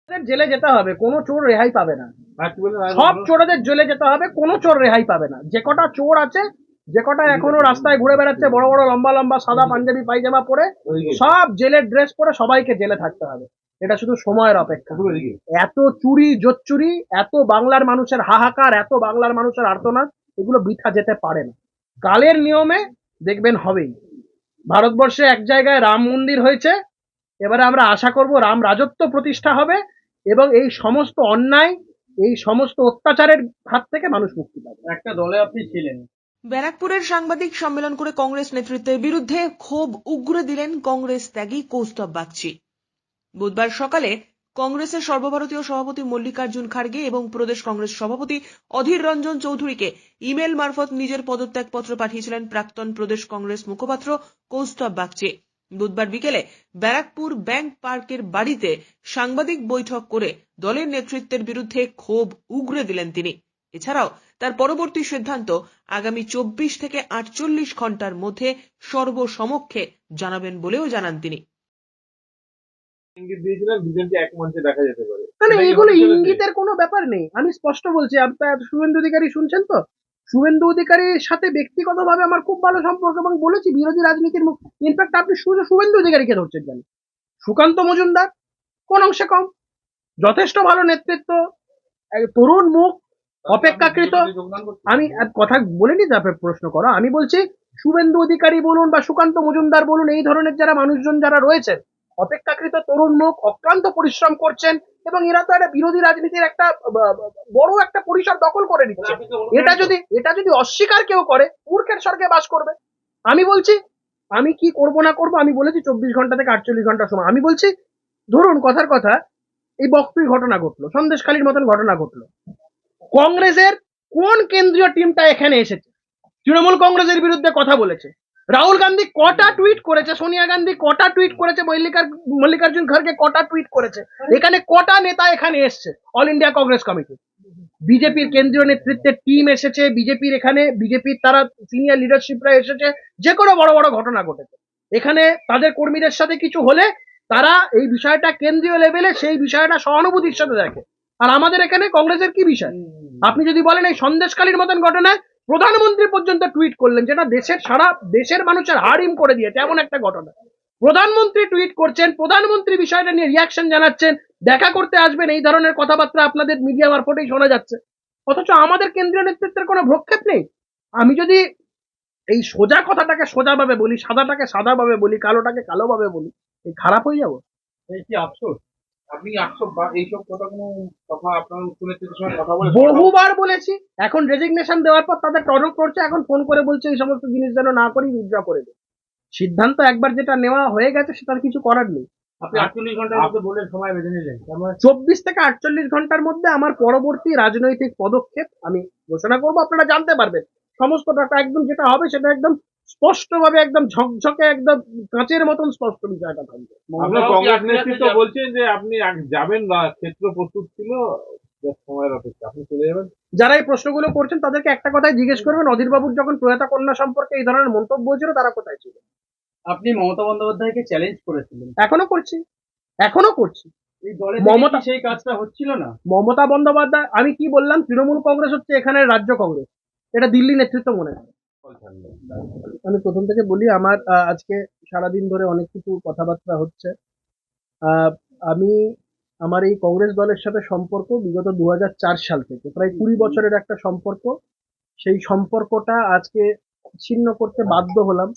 জেলে যেতে হবে, কোনো চোর রেহাই পাবে না। সব চোরদের জেলে যেতে হবে, কোনো চোর রেহাই পাবে না। যে কটা চোর আছে, যে কটা এখনো রাস্তায় ঘুরে বেড়াচ্ছে বড় বড় লম্বা লম্বা সাদা পাঞ্জাবি পায়জামা পরে, সব জেলের ড্রেস পরে সবাইকে জেলে থাকতে হবে। এটা শুধু সময়ের অপেক্ষা। এত চুরি জোচ্চুরি, এত বাংলার মানুষের হাহাকার, এত বাংলার মানুষের আর্তনাদ, এগুলো বৃথা যেতে পারে না। কালের নিয়মে দেখবেন হবেই। ভারতবর্ষে এক জায়গায় রাম মন্দির হয়েছে, এবারে আমরা আশা করব রাম রাজত্ব প্রতিষ্ঠা হবে এবং এই সমস্ত অন্যায়, এই সমস্ত অত্যাচারের হাত থেকে মানুষ মুক্তি পাবে। একটা দলে আপনি ছিলেন। ব্যারাকপুরের সাংবাদিক সম্মেলন করে কংগ্রেস নেতৃত্বের বিরুদ্ধে ক্ষোভ উগরে দিলেন কংগ্রেস ত্যাগী কৌস্তব বাগচি। বুধবার সকালে কংগ্রেসের সর্বভারতীয় সভাপতি মল্লিকার্জুন খাড়গে এবং প্রদেশ কংগ্রেস সভাপতি অধীর রঞ্জন চৌধুরীকে ইমেল মারফত নিজের পদত্যাগপত্র পাঠিয়েছিলেন প্রাক্তন প্রদেশ কংগ্রেস মুখপাত্র কৌস্তব বাগচি। বুধবার বিকেলে ব্যারাকপুর ব্যাংক পার্কের বাড়িতে সাংবাদিক বৈঠক করে দলের নেতৃত্বের বিরুদ্ধে ক্ষোভ উগরে দিলেন তিনি। এছাড়াও তার পরবর্তী সিদ্ধান্ত আগামী 24 থেকে 48 ঘন্টার মধ্যে সর্বসমক্ষে জানাবেন বলেও জানান তিনি। ইঙ্গিত দিয়েছিলেন দুজনকে এক মঞ্চে দেখা যেতে পারে। মানে এগুলো ইঙ্গিতের কোনো ব্যাপার নেই। আমি স্পষ্ট বলছি, আপনার শুভেন্দু অধিকারী শুনছেন তো? শুভেন্দু অধিকারীর সাথে ব্যক্তিগতভাবে আমার খুব ভালো সম্পর্ক এবং বলেছি বিরোধী রাজনীতির মুখ। ইনফ্যাক্ট আপনি শুভেন্দু অধিকারীকে ধরছেন কেন? সুকান্ত মজুমদার কোন অংশে কম? যথেষ্ট ভালো নেতৃত্ব, তরুণ মুখ, অপেক্ষাকৃত। আমি কথা বলিনি, তারপরে প্রশ্ন করো। আমি বলছি শুভেন্দু অধিকারী বলুন বা সুকান্ত মজুমদার বলুন, এই ধরনের যারা মানুষজন যারা রয়েছেন, অপেক্ষাকৃত তরুণ মুখ, অক্লান্ত পরিশ্রম করছেন এবং এরা তো একটা বিরোধী রাজনীতির একটা বড় একটা পরিসর দখল করে নিচ্ছে। এটা যদি অস্বীকার কেউ করে, মূর্খের স্বর্গে বাস করবে। আমি বলছি আমি কি করব না করব, আমি বলেছি 24 ঘন্টা থেকে 48 ঘন্টা সময়। আমি বলছি ধরুন কথার কথা, এই বকফির ঘটনা ঘটলো, সন্দেশখালীর মতন ঘটনা ঘটলো, কংগ্রেসের কোন কেন্দ্রীয় টিমটা এখানে এসেছে? তৃণমূল কংগ্রেসের বিরুদ্ধে কথা বলেছে। রাহুল গান্ধী কটা টুইট করেছে, সোনিয়া গান্ধী কটা টুইট করেছে, মল্লিকার্জুন খড়গে কটা টুইট করেছে, এখানে কটা নেতা এখানে এসছে অল ইন্ডিয়া কংগ্রেস কমিটি। বিজেপির কেন্দ্রীয় নেতৃত্বের টিম এসেছে, বিজেপির এখানে বিজেপির তারা সিনিয়র লিডারশিপরা এসেছে, যে কোনো বড় বড় ঘটনা ঘটেছে এখানে। তাদের কর্মীদের সাথে কিছু হলে তারা এই বিষয়টা কেন্দ্রীয় লেভেলে সেই বিষয়টা সহানুভূতির সাথে দেখে। আর আমাদের এখানে কংগ্রেসের কি বিষয়? আপনি যদি বলেন এই সন্দেশকালীর মতন ঘটনায় প্রধানমন্ত্রী পর্যন্ত টুইট করলেন, যেটা দেশের সারা দেশের মানুষের হাড়িম করে দিয়েছে এমন একটা ঘটনা। প্রধানমন্ত্রী টুইট করছেন, প্রধানমন্ত্রী বিষয়টা নিয়ে রিয়াকশন জানাচ্ছেন, দেখা করতে আসবেন, এই ধরনের কথাবার্তা আপনাদের মিডিয়া মারফতেই শোনা যাচ্ছে। অথচ আমাদের কেন্দ্রীয় নেতৃত্বের কোনো ভ্রক্ষেপ নেই। আমি যদি এই সোজা কথাটাকে সোজাভাবে বলি, সাদাটাকে সাদাভাবে বলি, কালোটাকে কালোভাবে বলি, এই খারাপ হয়ে যাবো? এই কি আফসোস? আপনি আফসোস বা এইসব কথা আপনার নেতৃত্বের সঙ্গে কথা বলে বহুবার বলেছি। এখন রেজিগনেশন দেওয়ার পর তাদের টনক করছে, এখন ফোন করে বলছে এই সমস্ত জিনিস যেন না করি, উইথড্র করে দেয়। সিদ্ধান্ত একবার যেটা নেওয়া হয়ে গেছে সেটার কিছু করার নেই। আপনি 48 ঘন্টার মধ্যে বলে সময় বেঁধে নিলেন। 24 থেকে 48 ঘন্টার মধ্যে আমার পরবর্তী রাজনৈতিক পদক্ষেপ আমি ঘোষণা করবো, আপনারা জানতে পারবেন সমস্ত টাকা। একদম যেটা হবে সেটা একদম স্পষ্টভাবে, একদম ঝকঝকে, একদম কাঁচের মতন স্পষ্ট বিষয়টা থাকবে। কংগ্রেস নেতৃত্ব বলছেন যে আপনি যাবেন না, ক্ষেত্র প্রস্তুত ছিল, সময়ের অপেক্ষা, আপনি চলে যাবেন। যারা এই প্রশ্নগুলো করছেন তাদেরকে একটা কথাই জিজ্ঞেস করবেন, অধীরবাবুর যখন প্রয়াতা কন্যা সম্পর্কে এই ধরনের মন্তব্য হয়েছিল তারা কোথায় ছিল? আপনি মমতা বন্দ্যোপাধ্যায়কে চ্যালেঞ্জ করেছিলেন। এখনো করছি। এই দলে মমতা সেই কাজটা হচ্ছিল না। মমতা বন্দ্যোপাধ্যায়, আমি কি বললাম, তৃণমূল কংগ্রেস হচ্ছে এখানে রাজ্য কংগ্রেস, এটা দিল্লি নেতৃত্ব মনে হয়। আমি প্রথম থেকে বলি, আমার আজকে সারাদিন ধরে অনেক কিছু কথাবার্তা হচ্ছে। আমি আমার এই কংগ্রেস দলের সাথে সম্পর্ক বিগত 2004 সাল থেকে, প্রায় 20 বছরের একটা সম্পর্ক। সেই সম্পর্কটা আজকে ছিন্ন করতে বাধ্য হলাম।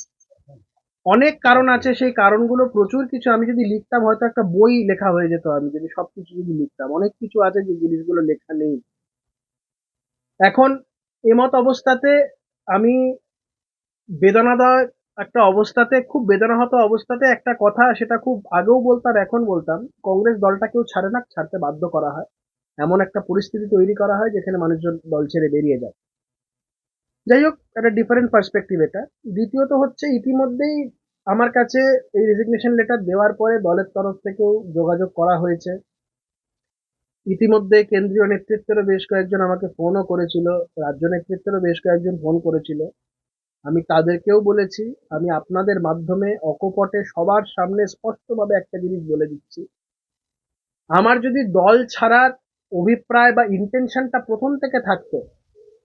অনেক কারণ আছে, সেই কারণগুলো প্রচুর কিছু। আমি যদি লিখতাম হয়তো একটা বই লেখা হয়ে যেত। আমি যদি সবকিছু যদি লিখতাম, অনেক কিছু আছে যে জিনিসগুলো লেখা নেই। এখন এমত অবস্থাতে আমি বেদনাদায়ক একটা অবস্থাতে, খুব বেদনাহত অবস্থাতে একটা কথা, সেটা খুব আগেও বলতাম, এখন বলতাম, কংগ্রেস দলটা কেউ ছাড়ে না, ছাড়তে বাধ্য করা হয়। এমন একটা পরিস্থিতি তৈরি করা হয় যেখানে মানুষজন দল ছেড়ে বেরিয়ে যায়। যাই হোক, একটা ডিফারেন্ট পার্সপেক্টিভ এটা। দ্বিতীয়ত হচ্ছে, ইতিমধ্যেই আমার কাছে এই রেজিগনেশন লেটার দেওয়ার পরে দলের তরফ থেকেও যোগাযোগ করা হয়েছে। ইতিমধ্যে কেন্দ্রীয় নেতৃত্বেরও বেশ কয়েকজন আমাকে ফোনও করেছিল, রাজ্য নেতৃত্বেরও বেশ কয়েকজন ফোন করেছিল। আমি তাদেরকেও বলেছি, আমি আপনাদের মাধ্যমে অকপটে সবার সামনে স্পষ্টভাবে একটা জিনিস বলে দিচ্ছি, আমার যদি দল ছাড়ার অভিপ্রায় বা ইন্টেনশনটা প্রথম থেকে থাকতো,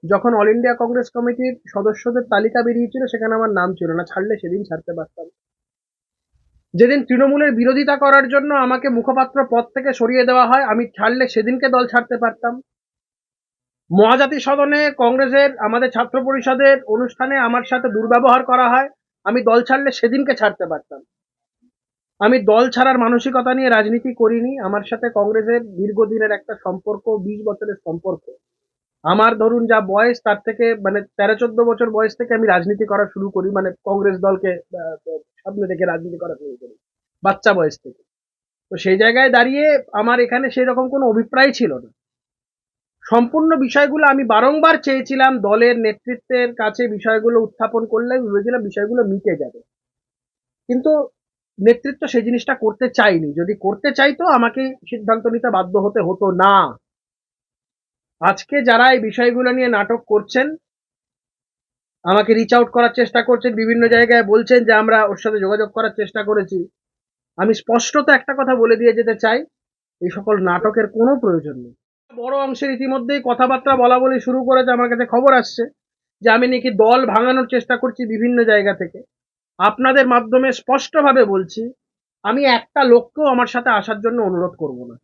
যখন অল ইন্ডিয়া কংগ্রেস কমিটির সদস্যদের তালিকা বেরিয়েছিল সেখানে আমার নাম ছিল না, ছাড়লে সেদিন ছাড়তে পারতাম। যেদিন তৃণমূলের বিরোধিতা করার জন্য আমাকে মুখপাত্র পদ থেকে সরিয়ে দেওয়া হয়, আমি ছাড়লে সেদিনকে দল ছাড়তে পারতাম। মহাজাতি সদনে কংগ্রেসের আমাদের ছাত্র পরিষদের অনুষ্ঠানে আমার সাথে দুর্ব্যবহার করা হয়, আমি দল ছাড়লে সেদিনকে ছাড়তে পারতাম। আমি দল ছাড়ার মানসিকতা নিয়ে রাজনীতি করিনি। আমার সাথে কংগ্রেসের দীর্ঘদিনের একটা সম্পর্ক, 20 বছরের সম্পর্ক। আমার ধরুন যা বয়স তার থেকে মানে 13-14 বছর বয়স থেকে আমি রাজনীতি করা শুরু করি, মানে কংগ্রেস দলকে সামনে থেকে রাজনীতি করা শুরু করি বাচ্চা বয়স থেকে। তো সেই জায়গায় দাঁড়িয়ে আমার এখানে সেই রকম কোনো অভিপ্রায় ছিল না। সম্পূর্ণ বিষয়গুলো আমি বারংবার চেয়েছিলাম দলের নেতৃত্বের কাছে, বিষয়গুলো উত্থাপন করলে ভেবেছিলাম বিষয়গুলো মিটে যাবে, কিন্তু নেতৃত্ব সেই জিনিসটা করতে চাইনি। যদি করতে চাইতো আমাকে সিদ্ধান্ত নিতে বাধ্য হতে হতো না। আজকে যারা এই বিষয়গুলো নিয়ে নাটক করছেন, আমাকে রিচ আউট করার চেষ্টা করছেন, বিভিন্ন জায়গায় বলছেন যে আমরা ওর সাথে যোগাযোগ করার চেষ্টা করেছি, আমি স্পষ্টত একটা কথা বলে দিয়ে যেতে চাই, এই সকল নাটকের কোনো প্রয়োজন নেই। বড় অংশের ইতিমধ্যেই কথাবার্তা বলা বলি শুরু করেছে, আমার কাছে খবর আসছে যে আমি নাকি দল ভাঙানোর চেষ্টা করছি বিভিন্ন জায়গা থেকে। আপনাদের মাধ্যমে স্পষ্টভাবে বলছি, আমি একটা লোককেও আমার সাথে আসার জন্য অনুরোধ করব না।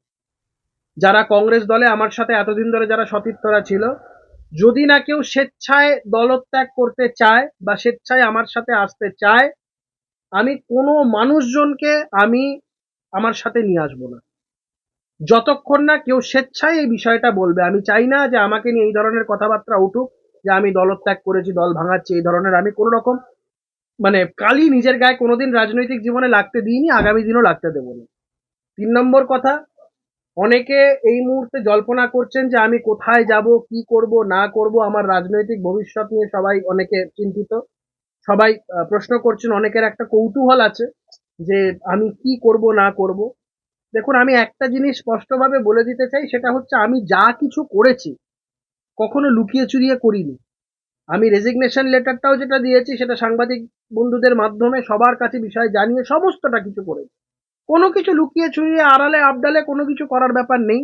যারা কংগ্রেস দলে আমার সাথে এতদিন ধরে যারা সতীর্থরা ছিল, যদি না কেউ স্বেচ্ছায় দলত্যাগ করতে চায় বা স্বেচ্ছায় আমার সাথে আসতে চায়, আমি কোনো মানুষজনকে আমি আমার সাথে নিয়ে আসবো না, যতক্ষণ না কেউ স্বেচ্ছায় এই বিষয়টা বলবে। আমি চাই না যে আমাকে নিয়ে এই ধরনের কথাবার্তা উঠুক যে আমি দলত্যাগ করেছি, দল ভাঙাচ্ছি, এই ধরনের আমি কোনো রকম মানে কালি নিজের গায়ে কোনোদিন রাজনৈতিক জীবনে লাগতে দিইনি, আগামী দিনও লাগতে দেবো না। 3 নম্বর কথা, অনেকে এই মুহূর্তে জল্পনা করছেন যে আমি কোথায় যাব, কি করব না করব, আমার রাজনৈতিক ভবিষ্যৎ নিয়ে সবাই অনেকে চিন্তিত, সবাই প্রশ্ন করছেন, অনেকের একটা কৌতূহল আছে যে আমি কি করব না করব। দেখুন, আমি একটা জিনিস স্পষ্টভাবে বলে দিতে চাই, সেটা হচ্ছে আমি যা কিছু করেছি কখনো লুকিয়ে চুরিয়ে করিনি। আমি রেজিগনেশন লেটারটাও যেটা দিয়েছি সেটা সাংবাদিক বন্ধুদের মাধ্যমে সবার কাছে বিষয় জানিয়ে সমস্তটা কিছু করেছি। কোনো কিছু লুকিয়ে চুরিয়ে আড়ালে আবডালে কোনো কিছু করার ব্যাপার নেই।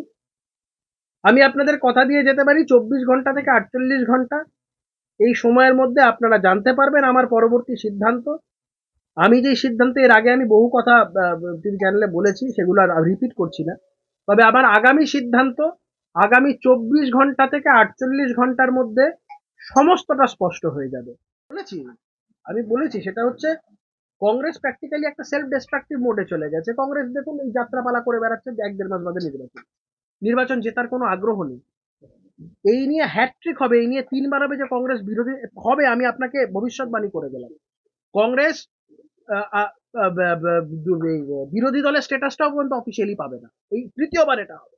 আমি আপনাদের কথা দিয়ে যেতে পারি 24 ঘন্টা থেকে 48 ঘন্টা এই সময়ের মধ্যে আপনারা জানতে পারবেন আমার পরবর্তী সিদ্ধান্ত। আমি যে সিদ্ধান্তে এর আগে আমি বহু কথা টিভি চ্যানেলে বলেছি, সেগুলো আর রিপিট করছি না। তবে আমার আগামী সিদ্ধান্ত আগামী 24 ঘন্টা থেকে 48 ঘন্টার মধ্যে সমস্তটা স্পষ্ট হয়ে যাবে। আমি বলেছি সেটা হচ্ছে কংগ্রেস প্র্যাকটিক্যালি একটা সেলফ ডিস্ট্রাকটিভ মোডে চলে গেছে। কংগ্রেস দেখুন এই যাত্রাপালা করে বেড়াচ্ছে, 1-1.5 মাস বাদে নির্বাচন জেতার কোনো আগ্রহ নেই। এই নিয়ে হ্যাটট্রিক হবে, এই নিয়ে 3বার হবে যে কংগ্রেস বিরোধী হবে, আমি আপনাকে ভবিষ্যৎবাণী করে গেলাম। কংগ্রেস বিরোধী দলের স্ট্যাটাসটাও পর্যন্ত অফিসিয়ালি পাবে না, এই তৃতীয়বার এটা হবে।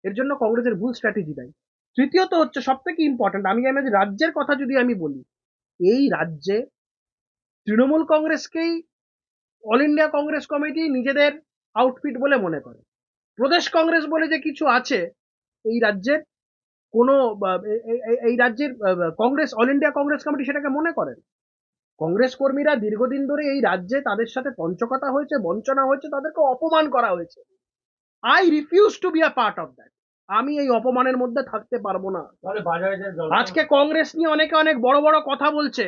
এর জন্য কংগ্রেসের ভুল স্ট্র্যাটেজি নাই। তৃতীয়ত হচ্ছে সব থেকে ইম্পর্টেন্ট, আমি রাজ্যের কথা যদি আমি বলি, এই রাজ্যে তৃণমূল কংগ্রেসকেই অল ইন্ডিয়া কংগ্রেস কমিটি নিজেদের আউটফিট বলে মনে করে। প্রদেশ কংগ্রেস বলে যে কিছু আছে এই রাজ্যের, কোনো এই রাজ্যের Congress all India Congress committee সেটাকে মনে করেন। কংগ্রেস কর্মীরা দীর্ঘদিন ধরে এই রাজ্যে তাদের সাথে পঞ্চকতা হয়েছে, বঞ্চনা হয়েছে, তাদেরকে অপমান করা হয়েছে। I refuse to be a part of that. আমি এই অপমানের মধ্যে থাকতে পারবো না। আজকে কংগ্রেস নিয়ে অনেকে অনেক বড় বড় কথা বলছে,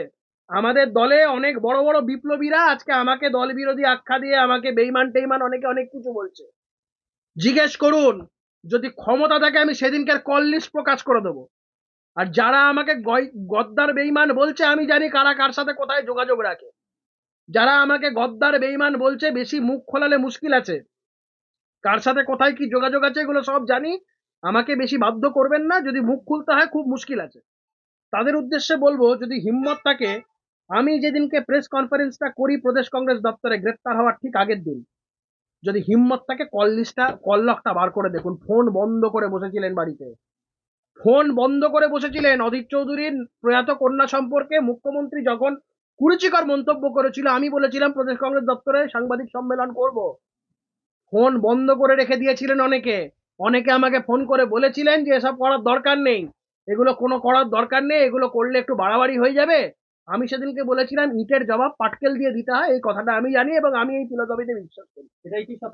আমাদের দলে অনেক বড় বড় বিপ্লবীরা আজকে আমাকে দল বিরোধী আখ্যা দিয়ে আমাকে বেইমান টেইমান অনেকে অনেক কিছু বলছে। জিজ্ঞেস করুন, যদি ক্ষমতা থাকে আমি সেদিনকার কল লিস্ট প্রকাশ করে দেবো। আর যারা আমাকে গদ্দার বেইমান বলছে, আমি জানি কারা কার সাথে কোথায় যোগাযোগ রাখে। যারা আমাকে গদ্দার বেইমান বলছে, বেশি মুখ খোলালে মুশকিল আছে, কার সাথে কোথায় কি যোগাযোগ আছে এগুলো সব জানি। আমাকে বেশি বাধ্য করবেন না, যদি মুখ খুলতে হয় খুব মুশকিল আছে। তাদের উদ্দেশ্যে বলবো, যদি হিম্মত থাকে, আমি যেদিনকে প্রেস কনফারেন্সটা করি প্রদেশ কংগ্রেস দপ্তরে গ্রেপ্তার হওয়ার ঠিক আগের দিন, যদি হিম্মত থাকে কল লকটা বার করে দেখুন। ফোন বন্ধ করে বসেছিলেন বাড়িতে, ফোন বন্ধ করে বসেছিলেন। অধীর চৌধুরীর প্রয়াত কন্যা সম্পর্কে মুখ্যমন্ত্রী যখন কুরুচিকর মন্তব্য করেছিল, আমি বলেছিলাম প্রদেশ কংগ্রেস দপ্তরে সাংবাদিক সম্মেলন করব। ফোন বন্ধ করে রেখে দিয়েছিলেন অনেকে। অনেকে আমাকে ফোন করে বলেছিলেন যে এসব করার দরকার নেই, এগুলো কোনো করার দরকার নেই, এগুলো করলে একটু বাড়াবাড়ি হয়ে যাবে, আমি সেদিনকে বলেছিলাম ইটের জবাব পাটকেল দিয়ে দিতে হয়, এই কথাটা আমি জানি এবং আমি এই ফিলোসফিতে বিশ্বাস করি।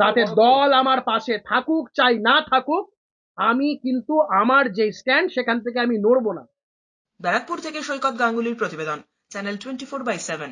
তাতে দল আমার পাশে থাকুক চাই না থাকুক, আমি কিন্তু আমার যে স্ট্যান্ড সেখান থেকে আমি নড়বো না। ব্যারাকপুর থেকে সৈকত গাঙ্গুলির প্রতিবেদন, চ্যানেল 24/7।